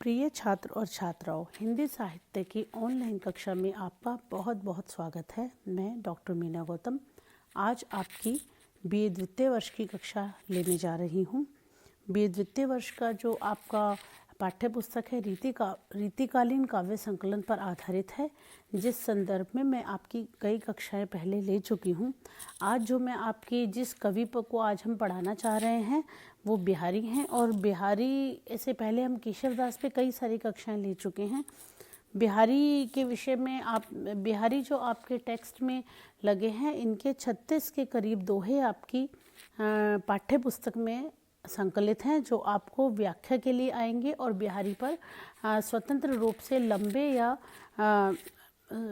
प्रिय छात्र और छात्राओं, हिंदी साहित्य की ऑनलाइन कक्षा में आपका बहुत बहुत स्वागत है। मैं डॉक्टर मीना गौतम आज आपकी बीए द्वितीय वर्ष की कक्षा लेने जा रही हूँ। बीए द्वितीय वर्ष का जो आपका पाठ्य पुस्तक है रीतिकालीन काव्य संकलन पर आधारित है, जिस संदर्भ में मैं आपकी कई कक्षाएं पहले ले चुकी हूँ। आज जो मैं आपकी जिस कवि को आज हम पढ़ाना चाह रहे हैं वो बिहारी हैं, और बिहारी से पहले हम केशवदास पे कई सारी कक्षाएं ले चुके हैं। बिहारी के विषय में बिहारी जो आपके टेक्स्ट में लगे हैं, इनके 36 के करीब दोहे आपकी पाठ्य पुस्तक में संकलित हैं, जो आपको व्याख्या के लिए आएंगे और बिहारी पर स्वतंत्र रूप से लंबे या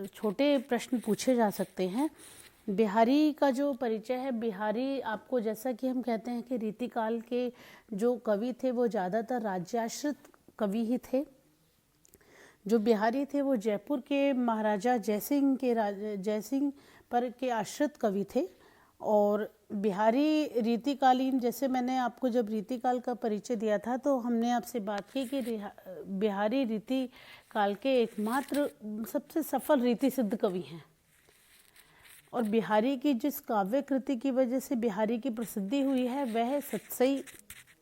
छोटे प्रश्न पूछे जा सकते हैं। बिहारी का जो परिचय है, बिहारी आपको, जैसा कि हम कहते हैं कि रीतिकाल के जो कवि थे वो ज़्यादातर राज्याश्रित कवि ही थे। जो बिहारी थे वो जयपुर के महाराजा जयसिंह पर के आश्रित कवि थे। और बिहारी रीतिकालीन, जैसे मैंने आपको जब रीतिकाल का परिचय दिया था तो हमने आपसे बात की कि बिहारी रीतिकाल के एकमात्र सबसे सफल रीति सिद्ध कवि हैं। और बिहारी की जिस काव्य कृति की वजह से बिहारी की प्रसिद्धि हुई है वह सतसई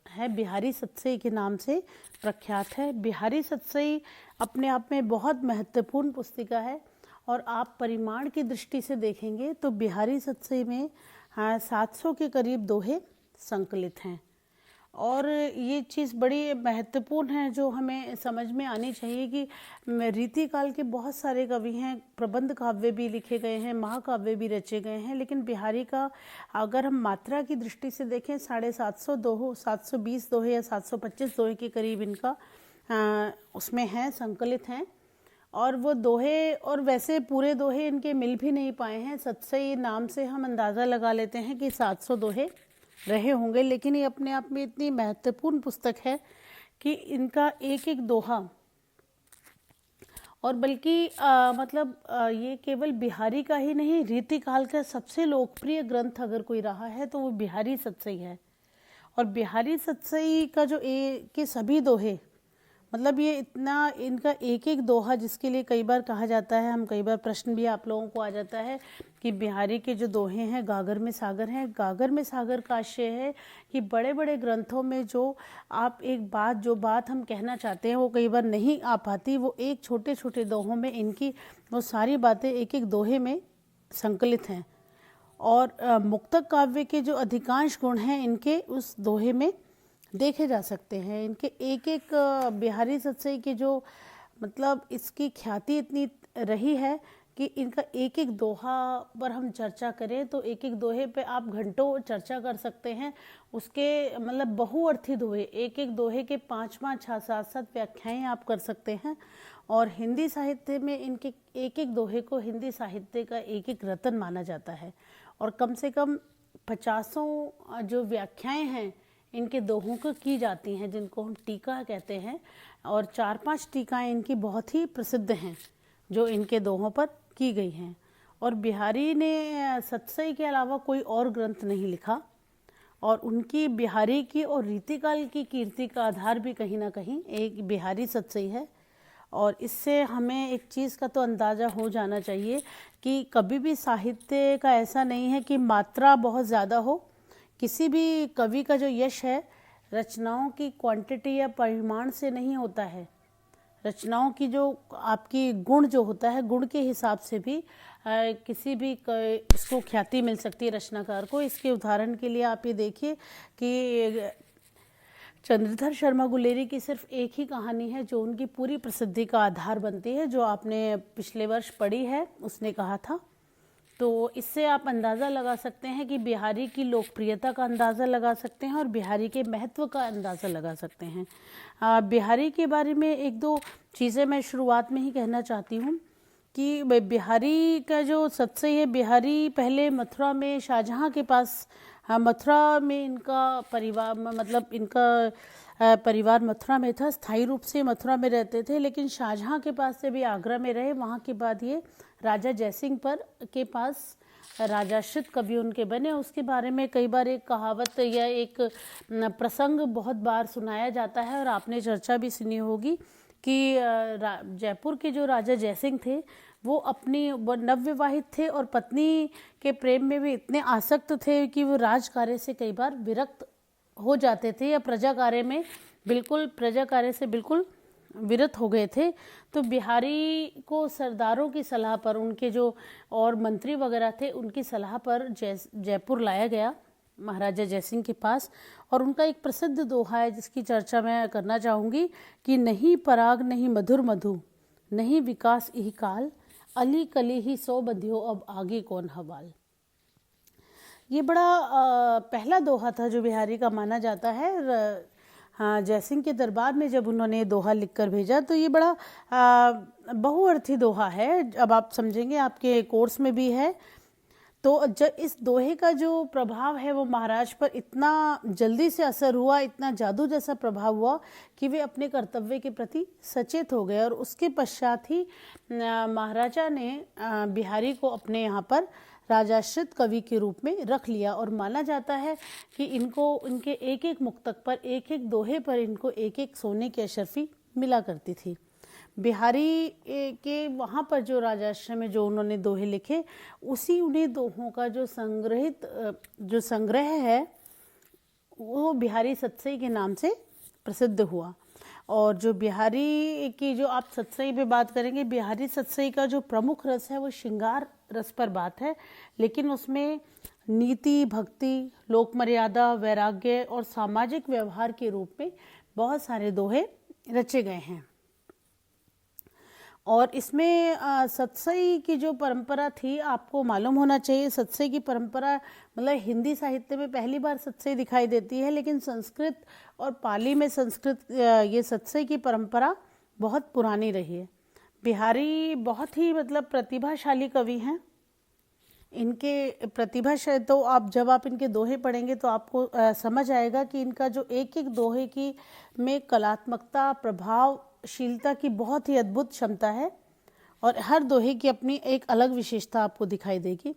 है। बिहारी सतसई के नाम से प्रख्यात है। बिहारी सतसई अपने आप में बहुत महत्वपूर्ण पुस्तिका है, और आप परिमाण की दृष्टि से देखेंगे तो बिहारी सतसई में 700 के करीब दोहे संकलित हैं। और ये चीज़ बड़ी महत्वपूर्ण है जो हमें समझ में आनी चाहिए कि रीतिकाल के बहुत सारे कवि हैं, प्रबंध काव्य भी लिखे गए हैं, महाकाव्य भी रचे गए हैं, लेकिन बिहारी का अगर हम मात्रा की दृष्टि से देखें 750 दोहे, 720 दोहे या 725 दोहे के करीब इनका उसमें हैं, संकलित हैं। और वो दोहे, और वैसे पूरे दोहे इनके मिल भी नहीं पाए हैं। सतसई नाम से हम अंदाज़ा लगा लेते हैं कि 700 दोहे रहे होंगे, लेकिन ये अपने आप में इतनी महत्वपूर्ण पुस्तक है कि इनका एक एक दोहा, और बल्कि ये केवल बिहारी का ही नहीं, रीतिकाल का सबसे लोकप्रिय ग्रंथ अगर कोई रहा है तो वो बिहारी सतसई है। और बिहारी सतसई का जो के सभी दोहे, मतलब ये इतना, इनका एक एक दोहा, जिसके लिए कई बार कहा जाता है, हम कई बार प्रश्न भी आप लोगों को आ जाता है कि बिहारी के जो दोहे हैं गागर में सागर हैं। गागर में सागर का आशय है कि बड़े बड़े ग्रंथों में जो आप जो बात हम कहना चाहते हैं वो कई बार नहीं आ पाती, वो एक छोटे छोटे दोहों में इनकी वो सारी बातें एक एक दोहे में संकलित हैं। और मुक्तक काव्य के जो अधिकांश गुण हैं इनके उस दोहे में देखे जा सकते हैं। इनके एक एक बिहारी सतसई के जो, मतलब इसकी ख्याति इतनी रही है कि इनका एक एक दोहा पर हम चर्चा करें तो एक एक दोहे पे आप घंटों चर्चा कर सकते हैं। उसके मतलब बहुअर्थी दोहे, एक एक दोहे के 5-5, 6, 7 व्याख्याएं आप कर सकते हैं। और हिंदी साहित्य में इनके एक एक दोहे को हिंदी साहित्य का एक एक रत्न माना जाता है। और कम से कम 50 जो व्याख्याएं हैं इनके दोहों को की जाती हैं, जिनको हम टीका कहते हैं। और 4-5 टीकाएं इनकी बहुत ही प्रसिद्ध हैं जो इनके दोहों पर की गई हैं। और बिहारी ने सतसई के अलावा कोई और ग्रंथ नहीं लिखा, और उनकी बिहारी की और रीतिकाल की कीर्ति का आधार भी कहीं ना कहीं एक बिहारी सतसई है। और इससे हमें एक चीज़ का तो अंदाज़ा हो जाना चाहिए कि कभी भी साहित्य का ऐसा नहीं है कि मात्रा बहुत ज़्यादा हो। किसी भी कवि का जो यश है रचनाओं की क्वांटिटी या परिमाण से नहीं होता है। रचनाओं की जो आपकी गुण जो होता है, गुण के हिसाब से भी किसी भी इसको ख्याति मिल सकती है रचनाकार को। इसके उदाहरण के लिए आप ये देखिए कि चंद्रधर शर्मा गुलेरी की सिर्फ एक ही कहानी है जो उनकी पूरी प्रसिद्धि का आधार बनती है, जो आपने पिछले वर्ष पढ़ी है, उसने कहा था। तो इससे आप अंदाज़ा लगा सकते हैं कि बिहारी की लोकप्रियता का अंदाज़ा लगा सकते हैं और बिहारी के महत्व का अंदाज़ा लगा सकते हैं। बिहारी के बारे में एक दो चीज़ें मैं शुरुआत में ही कहना चाहती हूँ कि बिहारी का जो सतसई है, बिहारी पहले मथुरा में शाहजहाँ के पास, मथुरा में इनका परिवार, मतलब इनका परिवार मथुरा में था, स्थायी रूप से मथुरा में रहते थे, लेकिन शाहजहाँ के पास से भी आगरा में रहे। वहाँ के बाद ये राजा जयसिंह के पास राजाश्रित कवि उनके बने। उसके बारे में कई बार एक कहावत या एक प्रसंग बहुत बार सुनाया जाता है और आपने चर्चा भी सुनी होगी कि जयपुर के जो राजा जयसिंह थे वो अपनी नवविवाहित थे और पत्नी के प्रेम में भी इतने आसक्त थे कि वो राजकार्य से कई बार विरक्त हो जाते थे या प्रजा कार्य से बिल्कुल विरत हो गए थे। तो बिहारी को सरदारों की सलाह पर, उनके जो और मंत्री वगैरह थे उनकी सलाह पर जयपुर लाया गया महाराजा जयसिंह के पास। और उनका एक प्रसिद्ध दोहा है जिसकी चर्चा मैं करना चाहूँगी कि नहीं पराग नहीं मधुर मधु, नहीं विकास यही काल, अली कली ही सो बंधियो अब आगे कौन हवाल। ये बड़ा पहला दोहा था जो बिहारी का माना जाता है। हाँ, जयसिंह के दरबार में जब उन्होंने दोहा लिखकर भेजा तो ये बड़ा बहुअर्थी दोहा है। अब आप समझेंगे, आपके कोर्स में भी है। तो जब इस दोहे का जो प्रभाव है वो महाराज पर इतना जल्दी से असर हुआ, इतना जादू जैसा प्रभाव हुआ कि वे अपने कर्तव्य के प्रति सचेत हो गए। और उसके पश्चात ही महाराजा ने बिहारी को अपने यहाँ पर राजाश्रित कवि के रूप में रख लिया। और माना जाता है कि इनके एक एक मुक्तक पर, एक एक दोहे पर इनको एक एक सोने की अशर्फी मिला करती थी। बिहारी के वहाँ पर जो राजाश्रम में जो उन्होंने दोहे लिखे, उन्हीं दोहों का जो संग्रह है वो बिहारी सतसई के नाम से प्रसिद्ध हुआ। और जो बिहारी की जो आप सतसई पे बात करेंगे, बिहारी सतसई का जो प्रमुख रस है वो श्रृंगार रस पर बात है, लेकिन उसमें नीति, भक्ति, लोक मर्यादा, वैराग्य और सामाजिक व्यवहार के रूप में बहुत सारे दोहे रचे गए हैं। और इसमें सतसई की जो परंपरा थी, आपको मालूम होना चाहिए, सतसई की परंपरा मतलब हिंदी साहित्य में पहली बार सतसई दिखाई देती है, लेकिन संस्कृत और पाली में ये सतसई की परंपरा बहुत पुरानी रही है। बिहारी बहुत ही मतलब प्रतिभाशाली कवि हैं। इनके प्रतिभा तो आप जब आप इनके दोहे पढ़ेंगे तो आपको समझ आएगा कि इनका जो एक एक दोहे की में कलात्मकता, प्रभावशीलता की बहुत ही अद्भुत क्षमता है। और हर दोहे की अपनी एक अलग विशेषता आपको दिखाई देगी।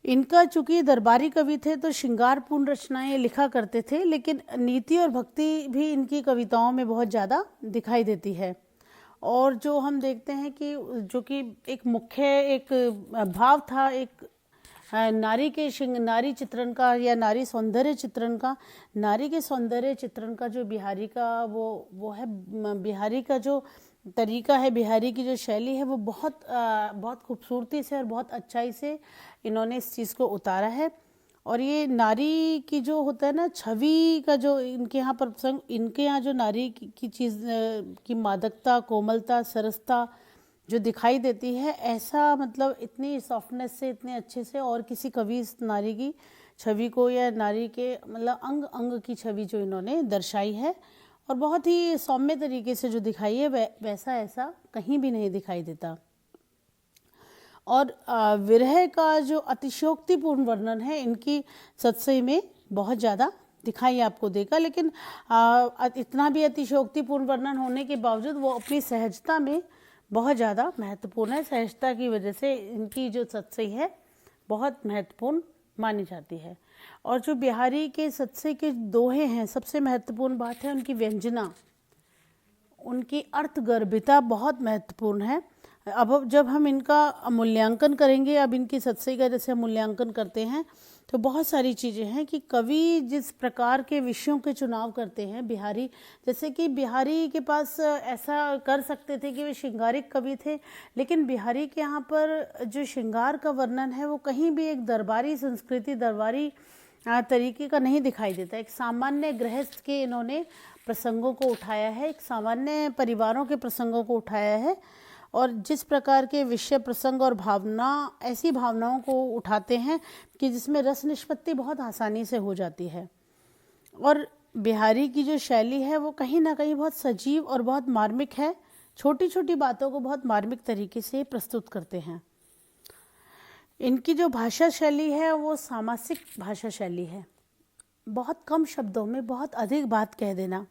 इनका चूंकि दरबारी कवि थे तो श्रृंगारपूर्ण रचनाएं लिखा करते थे, लेकिन नीति और भक्ति भी इनकी कविताओं में बहुत ज़्यादा दिखाई देती है। और जो हम देखते हैं कि जो कि एक मुख्य एक भाव था, एक नारी चित्रण का या नारी सौंदर्य चित्रण का, नारी के सौंदर्य चित्रण का जो बिहारी का वो है, बिहारी का जो तरीका है, बिहारी की जो शैली है वो बहुत खूबसूरती से और बहुत अच्छाई से इन्होंने इस चीज़ को उतारा है। और ये नारी की जो होता है ना छवि का जो इनके यहाँ पर प्रसंग, इनके यहाँ जो नारी की चीज़ की मादकता, कोमलता, सरसता जो दिखाई देती है, ऐसा मतलब इतनी सॉफ्टनेस से, इतने अच्छे से और किसी कवि इस नारी की छवि को या नारी के मतलब अंग अंग की छवि जो इन्होंने दर्शाई है और बहुत ही सौम्य तरीके से जो दिखाई है, वैसा ऐसा कहीं भी नहीं दिखाई देता। और विरह का जो अतिशयोक्तिपूर्ण वर्णन है इनकी सतसई में बहुत ज़्यादा दिखाई आपको देगा। लेकिन इतना भी अतिशयोक्तिपूर्ण वर्णन होने के बावजूद वो अपनी सहजता में बहुत ज़्यादा महत्वपूर्ण है। सहजता की वजह से इनकी जो सतसई है बहुत महत्वपूर्ण मानी जाती है। और जो बिहारी के सतसई के दोहे हैं, सबसे महत्वपूर्ण बात है उनकी व्यंजना, उनकी अर्थगर्भिता बहुत महत्वपूर्ण है। अब जब हम इनका मूल्यांकन करेंगे, अब इनकी सतसई का जैसे हम मूल्यांकन करते हैं तो बहुत सारी चीज़ें हैं कि कवि जिस प्रकार के विषयों के चुनाव करते हैं बिहारी, जैसे कि बिहारी के पास ऐसा कर सकते थे कि वे श्रृंगारिक कवि थे, लेकिन बिहारी के यहाँ पर जो श्रृंगार का वर्णन है वो कहीं भी एक दरबारी संस्कृति, दरबारी तरीके का नहीं दिखाई देता। एक सामान्य गृहस्थ के इन्होंने प्रसंगों को उठाया है, एक सामान्य परिवारों के प्रसंगों को उठाया है और जिस प्रकार के विषय, प्रसंग और भावना, ऐसी भावनाओं को उठाते हैं कि जिसमें रस निष्पत्ति बहुत आसानी से हो जाती है। और बिहारी की जो शैली है वो कहीं ना कहीं बहुत सजीव और बहुत मार्मिक है, छोटी छोटी बातों को बहुत मार्मिक तरीके से प्रस्तुत करते हैं। इनकी जो भाषा शैली है वो सामासिक भाषा शैली है, बहुत कम शब्दों में बहुत अधिक बात कह देना।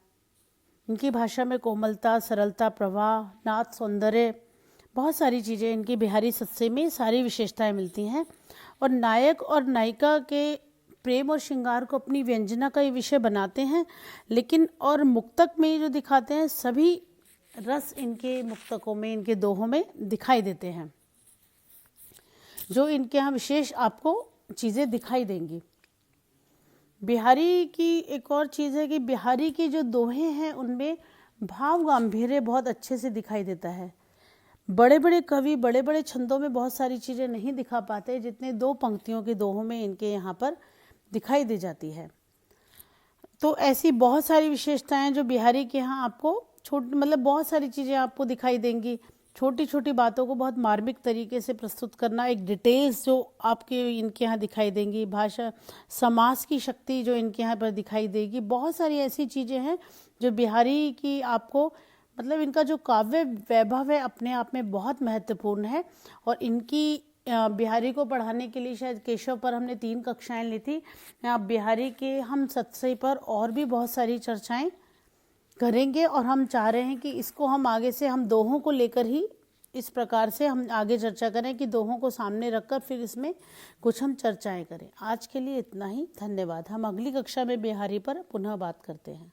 इनकी भाषा में कोमलता, सरलता, प्रवाह, नाद, सौंदर्य, बहुत सारी चीज़ें इनकी बिहारी सत्सई में सारी विशेषताएं मिलती हैं। और नायक और नायिका के प्रेम और श्रृंगार को अपनी व्यंजना का ये विषय बनाते हैं, लेकिन और मुक्तक में जो दिखाते हैं सभी रस इनके मुक्तकों में, इनके दोहों में दिखाई देते हैं, जो इनके यहाँ विशेष आपको चीज़ें दिखाई देंगी। बिहारी की एक और चीज़ है कि बिहारी की जो दोहे हैं उनमें भाव गांधीर्य बहुत अच्छे से दिखाई देता है। बड़े बड़े कवि बड़े बड़े छंदों में बहुत सारी चीज़ें नहीं दिखा पाते जितने 2 पंक्तियों के दोहों में इनके यहाँ पर दिखाई दे जाती है। तो ऐसी बहुत सारी विशेषताएं जो बिहारी के यहाँ आपको मतलब बहुत सारी चीज़ें आपको दिखाई देंगी। छोटी छोटी बातों को बहुत मार्मिक तरीके से प्रस्तुत करना, एक डिटेल्स जो आपके इनके यहाँ दिखाई देंगी, भाषा समास की शक्ति जो इनके यहाँ पर दिखाई देगी। बहुत सारी ऐसी चीज़ें हैं जो बिहारी की आपको मतलब इनका जो काव्य वैभव है अपने आप में बहुत महत्वपूर्ण है। और इनकी बिहारी को पढ़ाने के लिए शायद केशव पर हमने 3 कक्षाएं ली थी। बिहारी के हम सत्सई पर और भी बहुत सारी चर्चाएं करेंगे और हम चाह रहे हैं कि इसको हम आगे से हम दोहों को लेकर ही इस प्रकार से हम आगे चर्चा करें कि दोहों को सामने रखकर फिर इसमें कुछ हम चर्चाएं करें। आज के लिए इतना ही, धन्यवाद। हम अगली कक्षा में बिहारी पर पुनः बात करते हैं।